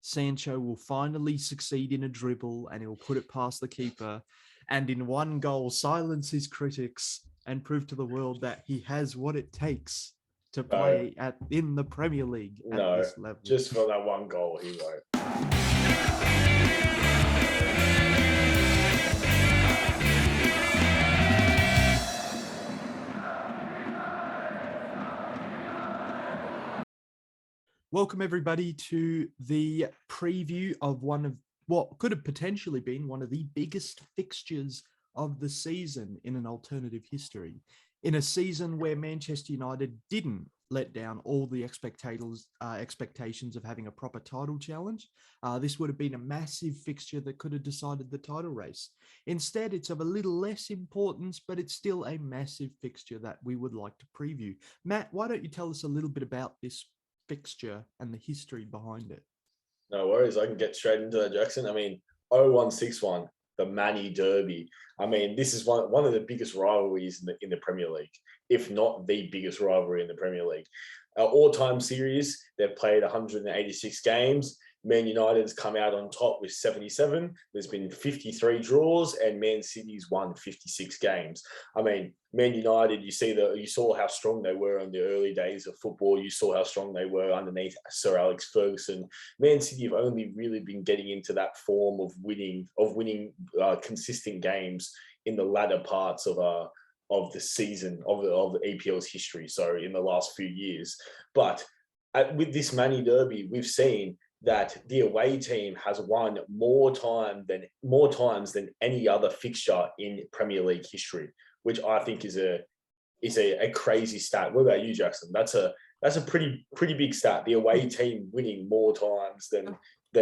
Sancho will finally succeed in a dribble and he'll put it past the keeper and in one goal silence his critics and prove to the world that he has what it takes to play in the Premier League at this level. Just for that one goal, he won't. Welcome, everybody, to the preview of one of what could have potentially been one of the biggest fixtures of the season in an alternative history. In a season where Manchester United didn't let down all the expectations of having a proper title challenge, this would have been a massive fixture that could have decided the title race. Instead, it's of a little less importance, but it's still a massive fixture that we would like to preview. Matt, why don't you tell us a little bit about this fixture and the history behind it? No worries. I can get straight into that, Jackson. I mean, 0161, the Manny Derby. I mean, this is one of the biggest rivalries in the Premier League, if not the biggest rivalry in the Premier League. Our all-time series, they've played 186 games. Man United's come out on top with 77. There's been 53 draws, and Man City's won 56 games. I mean, Man United, you saw how strong they were in the early days of football. You saw how strong they were underneath Sir Alex Ferguson. Man City have only really been getting into that form of winning consistent games in the latter parts of the season of the EPL's history. So in the last few years, but with this Manny Derby, we've seen that the away team has won more times than any other fixture in Premier League history, which I think is a crazy stat. What about you, Jackson? That's a pretty big stat. The away team winning more times than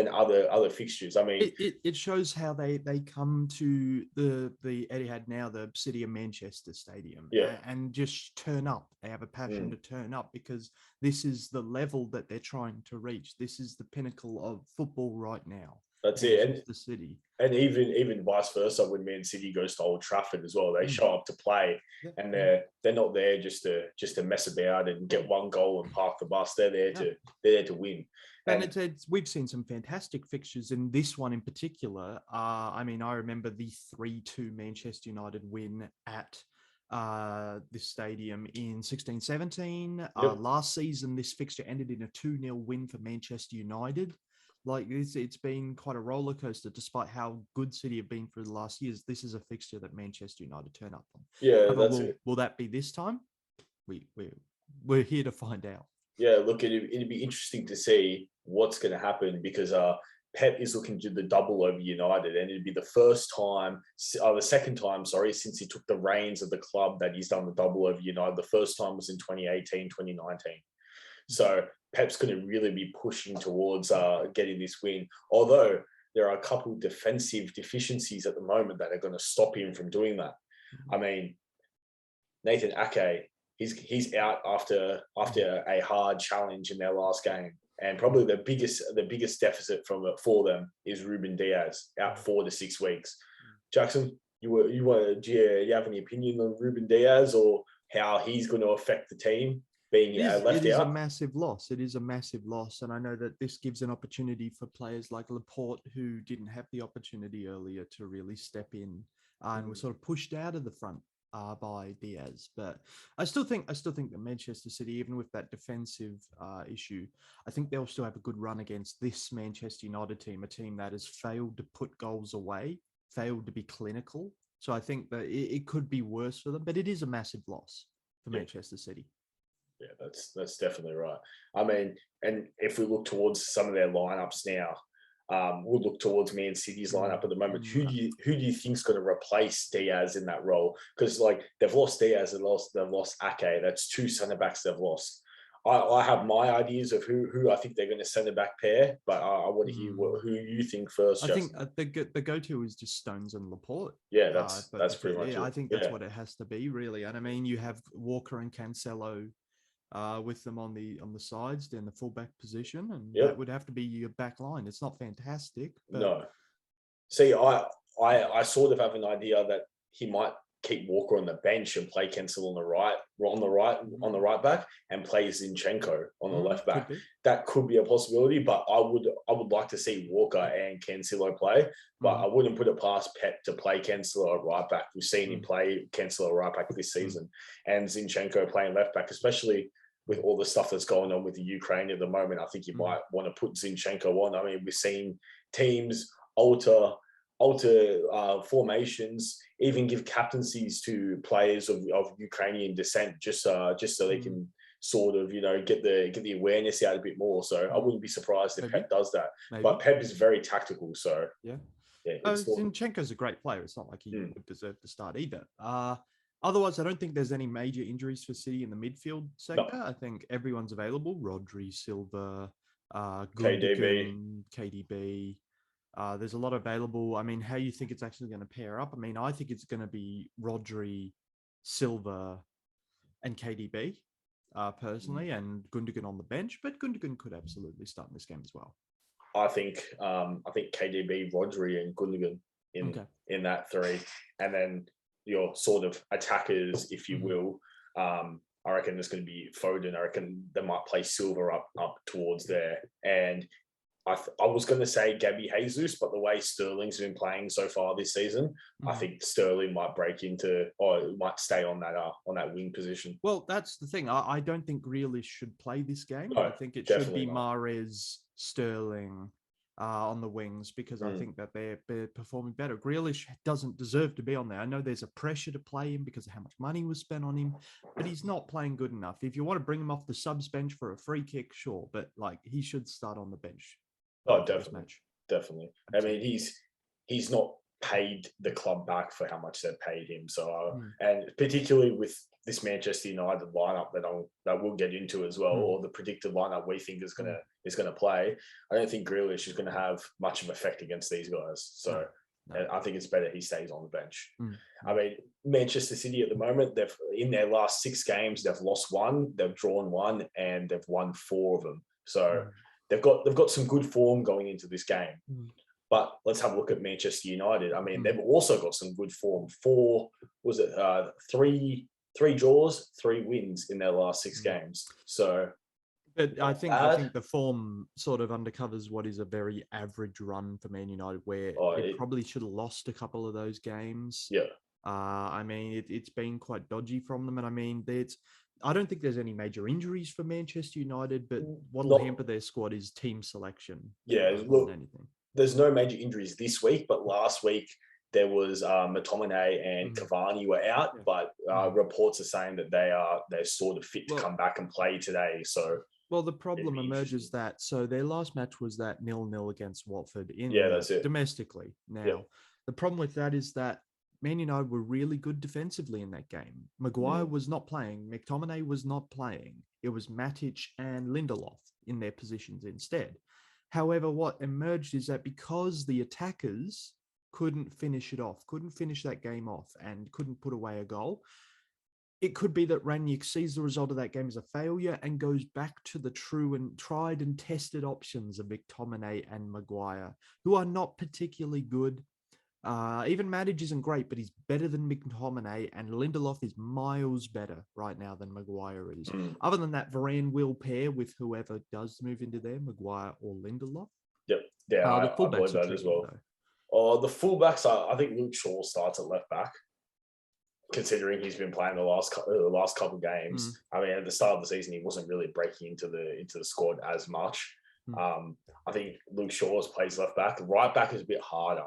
other fixtures. I mean, it shows how they come to the Etihad now, the City of Manchester Stadium, and just turn up. They have a passion to turn up because this is the level that they're trying to reach. This is the pinnacle of football right now. That's it. And the City, and even vice versa, when Man City goes to Old Trafford as well, they show up to play, and they're not there just to mess about and get one goal and park the bus. They're there to win. And we've seen some fantastic fixtures in this one in particular. I mean, I remember the 3-2 Manchester United win at this stadium in 16-17. Last season, this fixture ended in a 2-0 win for Manchester United. Like it's been quite a roller coaster, despite how good City have been for the last years. This is a fixture that Manchester United turn up on. Yeah, will that be this time? We're here to find out. Yeah, look, it'd be interesting to see what's going to happen because Pep is looking to do the double over United, and it'd be the second time, since he took the reins of the club that he's done the double over United. The first time was in 2018, 2019. So Pep's going to really be pushing towards getting this win, although there are a couple of defensive deficiencies at the moment that are going to stop him from doing that. I mean, Nathan Ake, he's out after a hard challenge in their last game, and probably the biggest deficit for them is Ruben Diaz, out 4 to 6 weeks. Jackson, do you have any opinion on Ruben Diaz or how he's going to affect the team being left out? It is a massive loss. It is a massive loss, and I know that this gives an opportunity for players like Laporte, who didn't have the opportunity earlier to really step in and were sort of pushed out of the front by Diaz. But I still think that Manchester City, even with that defensive issue, I think they'll still have a good run against this Manchester United team, a team that has failed to put goals away, failed to be clinical. So I think that it could be worse for them, but it is a massive loss for Manchester City. Yeah, that's definitely right. I mean, and if we look towards some of their lineups now, we'll look towards Man City's lineup at the moment. Who do you think's going to replace Diaz in that role? Because they've lost Diaz and they've lost Ake. That's 2 centre backs they've lost. I have my ideas of who I think they're going to centre back pair, but I want to hear who you think first. I think the go-to is just Stones and Laporte. Yeah, that's pretty much it. I think that's what it has to be, really. And I mean, you have Walker and Cancelo with them on the sides in the fullback position, and that would have to be your back line. It's not fantastic, but... No. See, I sort of have an idea that he might keep Walker on the bench and play Cancelo on the right back, and play Zinchenko on the left back. That could be a possibility, but I would like like to see Walker and Cancelo play, but I wouldn't put it past Pep to play Cancelo at right back. We've seen him play Cancelo right back this season, and Zinchenko playing left back, especially with all the stuff that's going on with the Ukraine at the moment. I think you might want to put Zinchenko on. I mean, we've seen teams alter formations, even give captaincies to players of Ukrainian descent, just so they can sort of, get the awareness out a bit more. So I wouldn't be surprised if Pep does that. But Pep is very tactical, so yeah. it's Zinchenko's a great player. It's not like he would deserve to start either. Otherwise, I don't think there's any major injuries for City in the midfield sector. No. I think everyone's available. Rodri, Silva, Gundogan, KDB. There's a lot available. I mean, how you think it's actually going to pair up? I mean, I think it's going to be Rodri, Silva, and KDB, personally, and Gundogan on the bench. But Gundogan could absolutely start in this game as well. I think KDB, Rodri, and Gundogan in that three, and then your sort of attackers, if you will. I reckon there's going to be Foden. I reckon they might play Silva up towards there, and I was going to say Gabby Jesus, but the way Sterling's been playing so far this season, I think Sterling might break into, or might stay on that wing position. Well, that's the thing. I don't think Grealish should play this game. No, I think it should be Mahrez, Sterling on the wings, because I think that they're performing better. Grealish doesn't deserve to be on there. I know there's a pressure to play him because of how much money was spent on him, but he's not playing good enough. If you want to bring him off the subs bench for a free kick, sure, but like he should start on the bench. Oh, definitely. I mean, he's not paid the club back for how much they've paid him. So, and particularly with this Manchester United lineup that we'll get into as well, or the predicted lineup we think is gonna play, I don't think Grealish is going to have much of an effect against these guys. So, I think it's better he stays on the bench. I mean, Manchester City at the moment, they've in their last 6 games, they've lost 1, they've drawn 1, and they've won 4 of them. So. They've got some good form going into this game. But let's have a look at Manchester United. I mean, they've also got some good form. 3 draws, 3 wins in their last 6 games. So, but I think the form sort of undercovers what is a very average run for Man United, where it probably should have lost a couple of those games. Yeah. I mean, it's been quite dodgy from them, and I mean, I don't think there's any major injuries for Manchester United, but what'll hamper their squad is team selection. Yeah, look, there's no major injuries this week, but last week there was McTominay and Cavani were out, but reports are saying that they're sort of fit to come back and play today. So, well, the problem emerges that their last match was that 0-0 against Watford that's it. Domestically. Now, the problem with that is that Man United were really good defensively in that game. Maguire was not playing. McTominay was not playing. It was Matic and Lindelof in their positions instead. However, what emerged is that because the attackers couldn't finish that game off and couldn't put away a goal, it could be that Rangnick sees the result of that game as a failure and goes back to the true and tried and tested options of McTominay and Maguire, who are not particularly good. Even Matic isn't great, but he's better than McTominay, and Lindelof is miles better right now than Maguire is. Other than that, Varane will pair with whoever does move into there, Maguire or Lindelof. Yep. Yeah, the fullbacks I believe that as well. The fullbacks, I think Luke Shaw starts at left back, considering he's been playing the last couple of games. I mean, at the start of the season, he wasn't really breaking into the squad as much. I think Luke Shaw plays left back. Right back is a bit harder.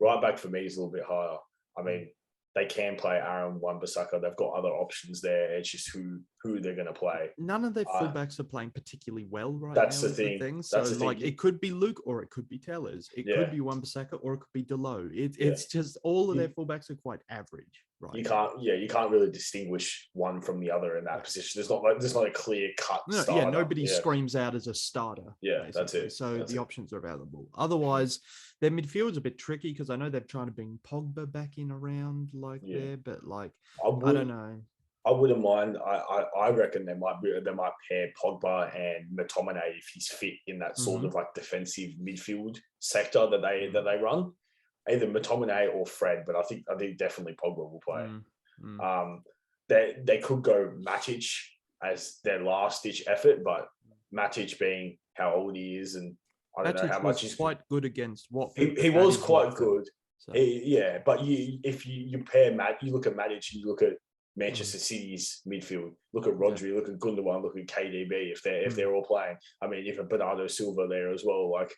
Right back for me is a little bit higher. I mean, they can play Aaron Wan-Bissaka. They've got other options there. It's just who they're going to play. None of their fullbacks are playing particularly well right that's now. The thing. So, it could be Luke or it could be Tellers. It could be Wan-Bissaka or it could be Delo. It's just all of their fullbacks are quite average. Right. You can't really distinguish one from the other in that position. There's not a clear cut starter. Nobody screams out as a starter. Yeah, basically. That's it. So the options are available. Otherwise, their midfield's a bit tricky because I know they're trying to bring Pogba back in around there, but I don't know. I wouldn't mind. I reckon they might pair Pogba and McTominay if he's fit in that sort of like defensive midfield sector that they run. Either McTominay or Fred, but I think definitely Pogba will play. They could go Matic as their last ditch effort, but Matic being how old he is and I don't know how Matic much was quite good against Watford. he was quite good. So. Yeah, but if you pair you look at Matic, you look at Manchester Mm. City's midfield. Look at Rodri, look at Gundogan, look at KDB. If they're all playing, I mean, if a Bernardo Silva there as well, like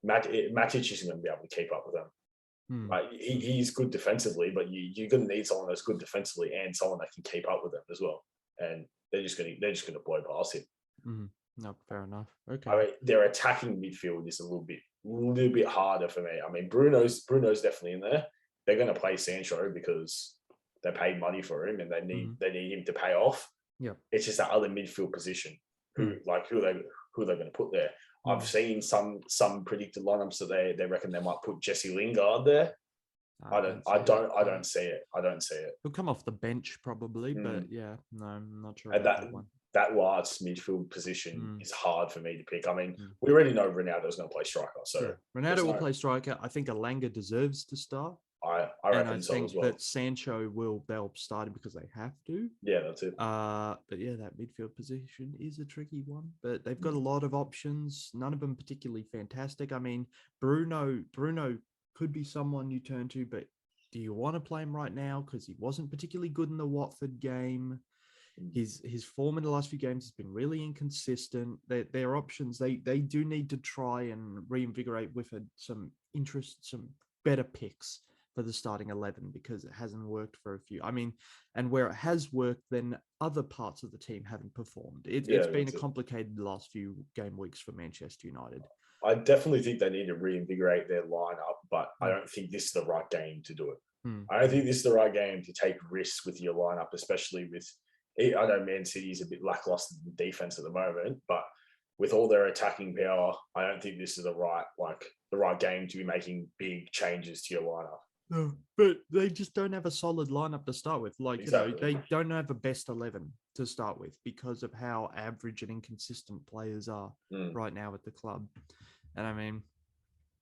Matic isn't going to be able to keep up with them. Like he's good defensively, but you're going to need someone that's good defensively and someone that can keep up with them as well. And they're just going to blow past him. No, fair enough. Okay. I mean, their attacking midfield is a little bit harder for me. I mean, Bruno's definitely in there. They're going to play Sancho because they paid money for him and they need him to pay off. Yeah, it's just that other midfield position. Who are they going to put there? I've seen some predicted lineups that they reckon they might put Jesse Lingard there. I don't see it. He'll come off the bench probably, but yeah, no, I'm not sure and about that one. That last midfield position is hard for me to pick. I mean, we already know Ronaldo's going to play striker, so Ronaldo will play striker. I think Alanga deserves to start. I reckon so as well. That Sancho they'll start him because they have to. Yeah, that's it. But yeah, that midfield position is a tricky one. But they've got a lot of options. None of them particularly fantastic. I mean, Bruno could be someone you turn to, but do you want to play him right now? Because he wasn't particularly good in the Watford game. His form in the last few games has been really inconsistent. Their options, they do need to try and reinvigorate with some better picks for the starting 11 because it hasn't worked for a few. I mean, and where it has worked, then other parts of the team haven't performed. It's been a complicated last few game weeks for Manchester United. I definitely think they need to reinvigorate their lineup, but I don't think this is the right game to do it. I don't think this is the right game to take risks with your lineup, especially with. I know Man City is a bit lackluster in defense at the moment, but with all their attacking power, I don't think this is the right game to be making big changes to your lineup. No, but they just don't have a solid lineup to start with. They don't have a best 11 to start with because of how average and inconsistent players are right now at the club. And I mean,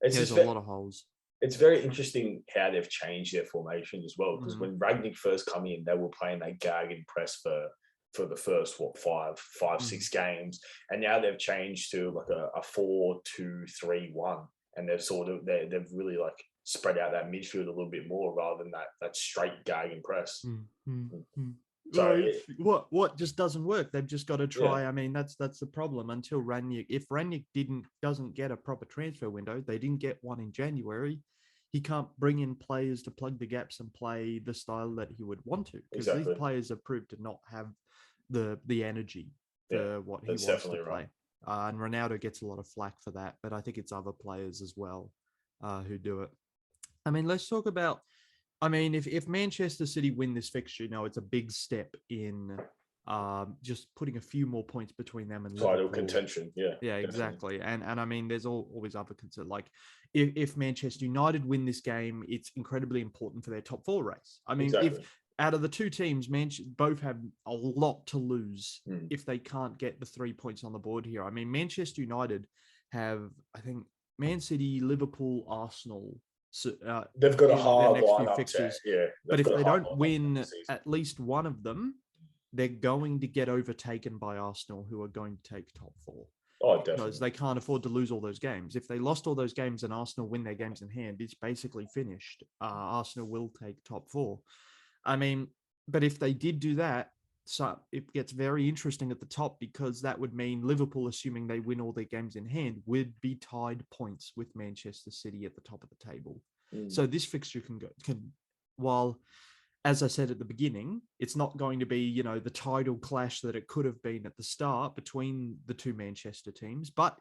there's a lot of holes. It's very interesting how they've changed their formation as well. Because when Rangnick first come in, they were playing that gag press for the first 6 games, and now they've changed to like a 4-2-3-1, and they've really like spread out that midfield a little bit more rather than that straight gag press. So what just doesn't work? They've just got to try. I mean, that's the problem. Until Rangnick, if Rangnick doesn't get a proper transfer window, they didn't get one in January. He can't bring in players to plug the gaps and play the style that he would want to, because these players have proved to not have the energy for what he wants to play. Right. And Ronaldo gets a lot of flack for that, but I think it's other players as well who do it. I mean, let's talk about. I mean, if Manchester City win this fixture, it's a big step in just putting a few more points between them and title Liverpool. Contention. Yeah, exactly. And I mean, there's always other concerns. Like if Manchester United win this game, it's incredibly important for their top 4 race. I mean, if out of the two teams, both have a lot to lose if they can't get the 3 points on the board here. I mean, Manchester United have, I think, Man City, Liverpool, Arsenal. So, they've got a hard lineup fixtures. But if they don't win at least one of them, they're going to get overtaken by Arsenal, who are going to take top 4. Oh, definitely. Because they can't afford to lose all those games. If they lost all those games and Arsenal win their games in hand, it's basically finished. Arsenal will take top 4. I mean, but if they did do that, so it gets very interesting at the top, because that would mean Liverpool, assuming they win all their games in hand, would be tied points with Manchester City at the top of the table. So this fixture while, as I said at the beginning, it's not going to be, the title clash that it could have been at the start between the two Manchester teams, but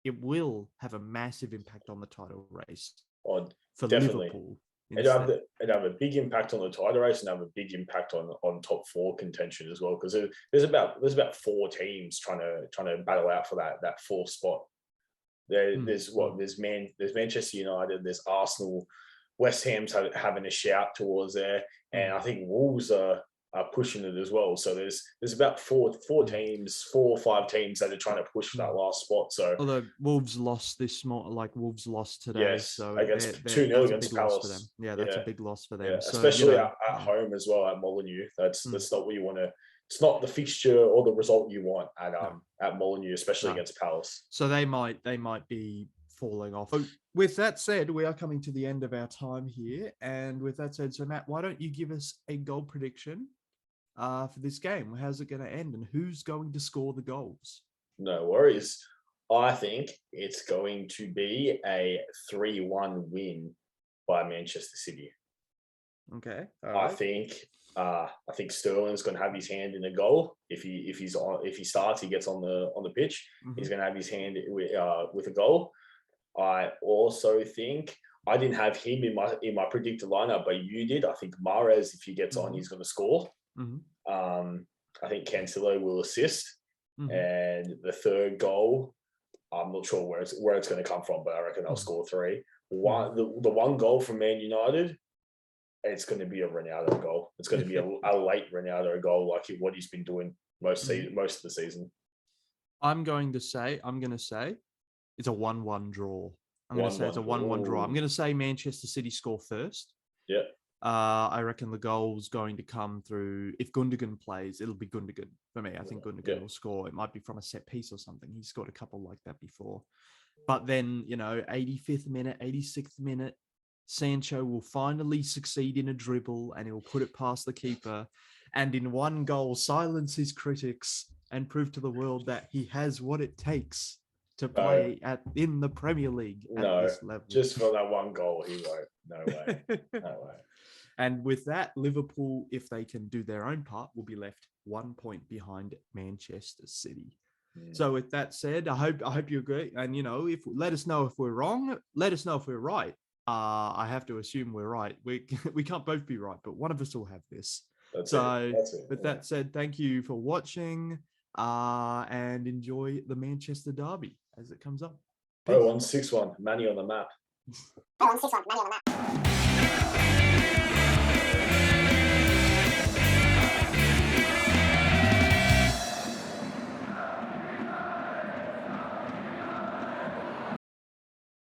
it will have a massive impact on the title race for definitely. Liverpool. It'd have a big impact on the title race and have a big impact on top 4 contention as well, because there's about 4 teams trying to battle out for that 4th spot. There's Manchester United, there's Arsenal, West Ham's having a shout towards there, and I think Wolves are pushing it as well. So there's about 4 or 5 teams that are trying to push for that last spot. So although Wolves lost Wolves lost today, yes, so against 2-0 against Palace. Yeah, that's a big loss for them. Yeah, so, especially at home as well at Molineux. That's not what you want to it's not the fixture or the result you want at Molineux, especially No. against Palace. So they might be falling off. So with that said, we are coming to the end of our time here. And with that said, so Matt, why don't you give us a goal prediction for this game? How's it going to end and who's going to score the goals? No worries. I think it's going to be a 3-1 win by Manchester City. Okay. I think Sterling's going to have his hand in the goal. If he starts, he gets on the pitch. Mm-hmm. He's going to have his hand with a goal. I also think I didn't have him in my predicted lineup, but you did. I think Mahrez, if he gets on, he's going to score. Mm-hmm. I think Cancelo will assist, Mm-hmm. and the third goal, I'm not sure where it's going to come from, but I reckon they'll score 3. The one goal from Man United, it's going to be a Ronaldo goal. It's going to be a late Ronaldo goal, like what he's been doing most of the season. I'm going to say it's a 1-1 draw. I'm going to say it's a 1-1 draw. I'm going to say Manchester City score first. Yeah. I reckon the goal's going to come through. If Gundogan plays, it'll be Gundogan for me. I think Gundogan will score. It might be from a set piece or something. He's scored a couple like that before. But then, 85th minute, 86th minute, Sancho will finally succeed in a dribble and he'll put it past the keeper. And in one goal, silence his critics and prove to the world that he has what it takes to play in the Premier League at this level. Just for that one goal, he won't. No way. No way. And with that, Liverpool, if they can do their own part, will be left 1 point behind Manchester City. So with that said, I hope you agree. And let us know if we're wrong. Let us know if we're right. I have to assume we're right. We can't both be right, but one of us will have this. That's it. With that said, thank you for watching, and enjoy the Manchester derby as it comes up. 0-1-6-1, Manny on the map. 0-1-6-1, Manny on the map.